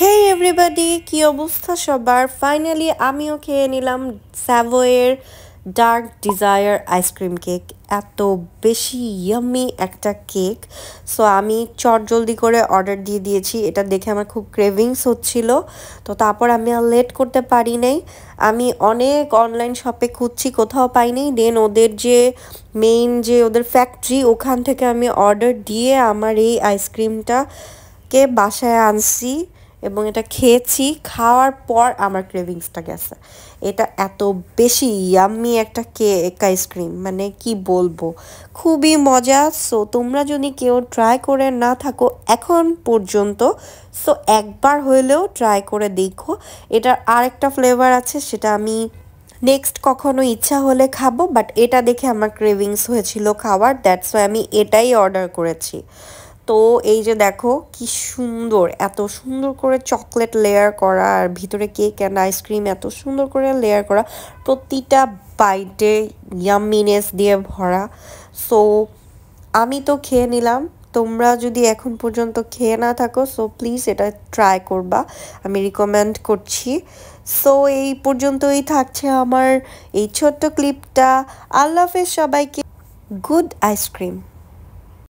হেই everybody, কি অবস্থা সবার? ফাইনালি আমিও খেয়ে নিলাম স্যাভয়ের ডার্ক ডিজায়ার আইসক্রিম কেক। এত বেশি ইয়াম্মি একটা কেক। সো আমি চটজলদি করে অর্ডার দিয়ে দিয়েছি। এটা দেখে আমার খুব ক্রেভিংস হচ্ছিল, তো তারপর আমি আর লেট করতে পারি নাই। আমি অনেক অনলাইন শপে খুঁজছি, কোথাও পাই নাই। দেন ওদের যে মেইন যে ওদের ফ্যাক্টরি, ওখান থেকে আমি অর্ডার দিয়ে আমার এই আইসক্রিমটাকে বাসায় আনছি এবং এটা খেয়েছি। খাওয়ার পর আমার ক্রেভিংসটা গেছে। এটা এত বেশি ইয়াম্মি একটা কেক আইসক্রিম, মানে কি বলবো, খুবই মজা। সো তোমরা যদি কেউ ট্রাই করে না থাকো এখন পর্যন্ত, সো একবার হইলেও ট্রাই করে দেখো। এটার আরেকটা ফ্লেভার আছে, সেটা আমি নেক্সট কখনো ইচ্ছা হলে খাবো, বাট এটা দেখে আমার ক্রেভিংস হয়েছিল খাওয়ার, দ্যাটস ওয়াই আমি এটাই অর্ডার করেছি। তো এই যে দেখো কি সুন্দর, এত সুন্দর করে চকলেট লেয়ার করা আর ভিতরে কেক অ্যান্ড আইসক্রিম এত সুন্দর করে লেয়ার করা, প্রতিটা বাইটে ইয়াম্মিনেস দিয়ে ভরা। সো আমি তো খেয়ে নিলাম। তোমরা যদি এখন পর্যন্ত খেয়ে না থাকো, সো প্লিজ এটা ট্রাই করবা, আমি রিকমেন্ড করছি। সো এই পর্যন্তই থাকছে আমার এই ছোট্ট ক্লিপটা। আল্লাহ হাফেজ সবাইকে। Good ice cream.